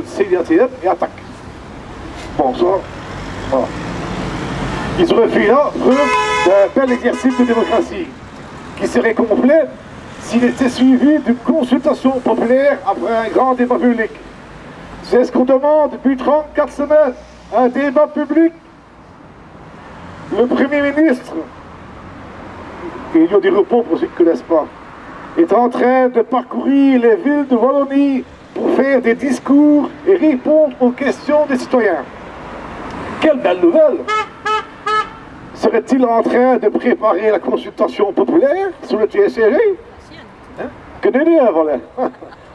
CDATM et attaque. Bon, ça, voilà. Ils auraient fait là preuve d'un bel exercice de démocratie qui serait complet s'il était suivi d'une consultation populaire après un grand débat public. C'est ce qu'on demande depuis 34 semaines, un débat public. Le Premier ministre, et il y a des repos pour ceux qui ne connaissent pas, est en train de parcourir les villes de Wallonie pour faire des discours et répondre aux questions des citoyens. Quelle belle nouvelle! Serait-il en train de préparer la consultation populaire sur le TSCG? Hein? Que nenni, voilà.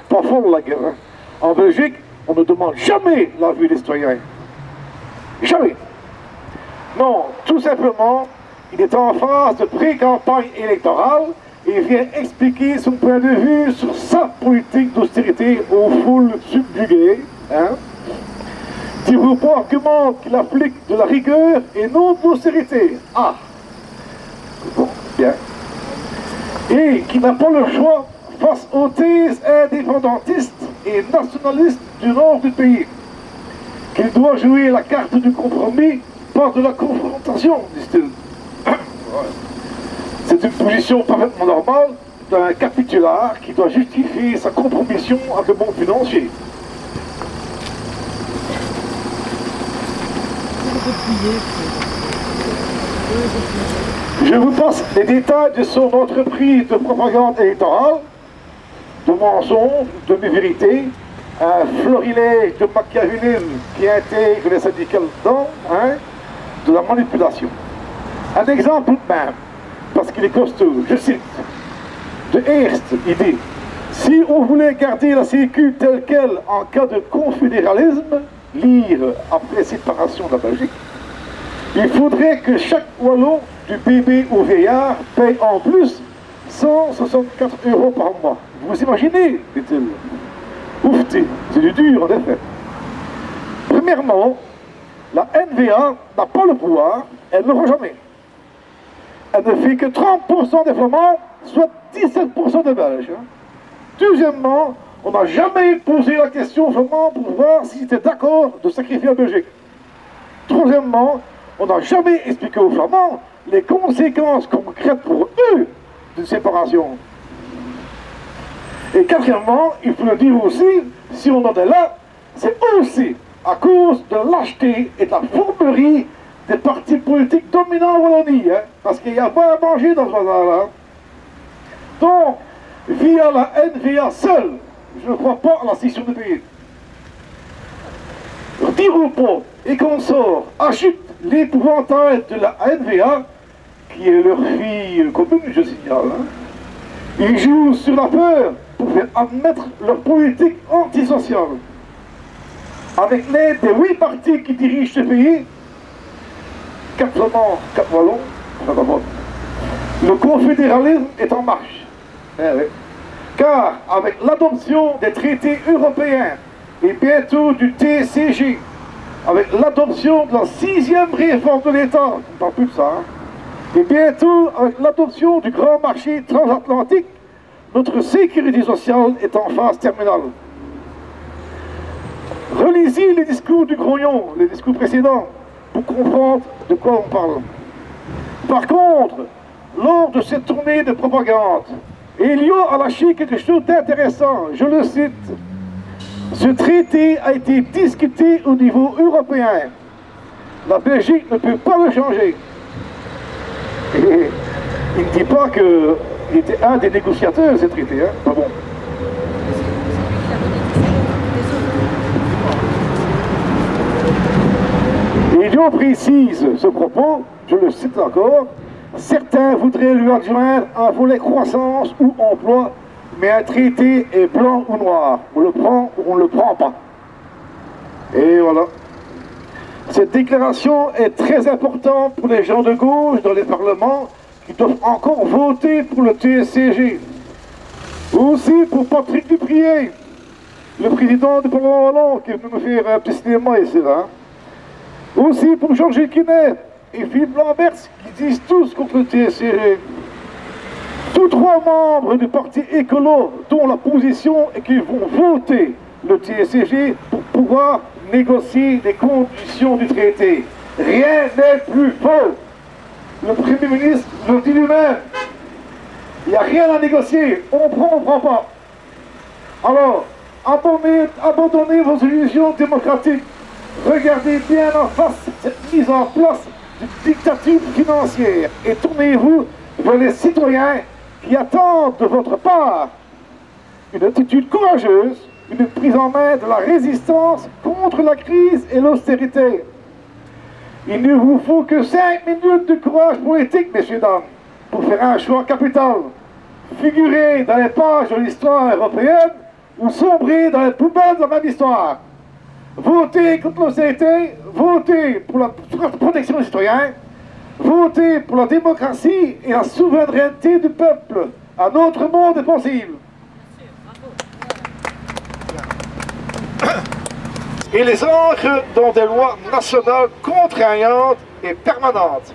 Pas folle la guerre. Hein? En Belgique, on ne demande jamais l'avis des citoyens. Jamais. Non, tout simplement, il est en phase de pré-campagne électorale et vient expliquer son point de vue sur sa politique d'austérité aux foules subjuguées. Hein? Thibault argumente qu'il applique de la rigueur et non de l'austérité. Ah, bon, bien. Et qu'il n'a pas le choix face aux thèses indépendantistes et nationalistes du nord du pays. Qu'il doit jouer la carte du compromis, pas de la confrontation, dit-il. C'est une position parfaitement normale d'un capitulaire qui doit justifier sa compromission avec le monde financier. Je vous passe les détails de son entreprise de propagande électorale, de mensonges, de vérités, un florilège de machiavélisme qui intègre les syndicats dedans, hein, de la manipulation. Un exemple même, parce qu'il est costaud, je cite, de Hearst, il dit « Si on voulait garder la Sécu telle qu'elle en cas de confédéralisme, lire après séparation de la Belgique, il faudrait que chaque Wallon, du bébé au vieillard, paye en plus 164 € par mois. Vous imaginez, dit-il. Oufté, c'est du dur en effet. Premièrement, la NVA n'a pas le pouvoir, elle ne l'aura jamais. Elle ne fait que 30% des Flamands, soit 17% des Belges. Deuxièmement, on n'a jamais posé la question aux Flamands pour voir s'ils étaient d'accord de sacrifier la Belgique. Troisièmement, on n'a jamais expliqué aux Flamands les conséquences concrètes pour eux d'une séparation. Et quatrièmement, il faut le dire aussi, si on en est là, c'est aussi à cause de lâcheté et de la fourberie des partis politiques dominants en Wallonie, hein, parce qu'il y a pas à manger dans ce bazar-là. Donc, via la NVA seule, je ne crois pas à la scission du pays. Diroupo et consorts agitent l'épouvantail de la NVA, qui est leur fille commune, je signale. Hein. Ils jouent sur la peur pour faire admettre leur politique antisociale. Avec l'aide des 8 partis qui dirigent ce pays, 4 Flamands, 4 Wallons, le confédéralisme est en marche. Eh oui. Car avec l'adoption des traités européens et bientôt du TSCG, avec l'adoption de la 6e réforme de l'État, on ne parle plus de ça, hein, et bientôt avec l'adoption du grand marché transatlantique, notre sécurité sociale est en phase terminale. Relisez les discours du Grognon, les discours précédents, pour comprendre de quoi on parle. Par contre, lors de cette tournée de propagande, Elio a lâché quelque chose d'intéressant, je le cite. Ce traité a été discuté au niveau européen. La Belgique ne peut pas le changer. Et il ne dit pas qu'il était un des négociateurs, ce traité, hein? Pas bon. Elio précise ce propos, je le cite encore, certains voudraient lui adjoindre un volet croissance ou emploi, mais un traité est blanc ou noir, on le prend ou on ne le prend pas. Et voilà. Cette déclaration est très importante pour les gens de gauche dans les parlements qui doivent encore voter pour le TSCG. Aussi pour Patrick Duprier, le président du Parlement wallon, qui est venu me faire un petit cinéma ici, là. Aussi pour Georges Quinet et Philippe Lamberts, qui disent tous contre le TSCG. Tous 3 membres du parti écolo, dont la position est qu'ils vont voter le TSCG pour pouvoir négocier les conditions du traité. Rien n'est plus faux. Le Premier ministre le dit lui-même. Il n'y a rien à négocier. On prend pas. Alors, abandonnez vos illusions démocratiques. Regardez bien en face cette mise en place d'une dictature financière et tournez-vous vers les citoyens qui attendent de votre part une attitude courageuse, une prise en main de la résistance contre la crise et l'austérité. Il ne vous faut que 5 minutes de courage politique, messieurs, dames, pour faire un choix capital. Figurer dans les pages de l'histoire européenne ou sombrer dans les poubelles de la même histoire. Votez contre l'austérité, votez pour la protection des citoyens, votez pour la démocratie et la souveraineté du peuple. Un autre monde est possible. Et les ancre dans des lois nationales contraignantes et permanentes.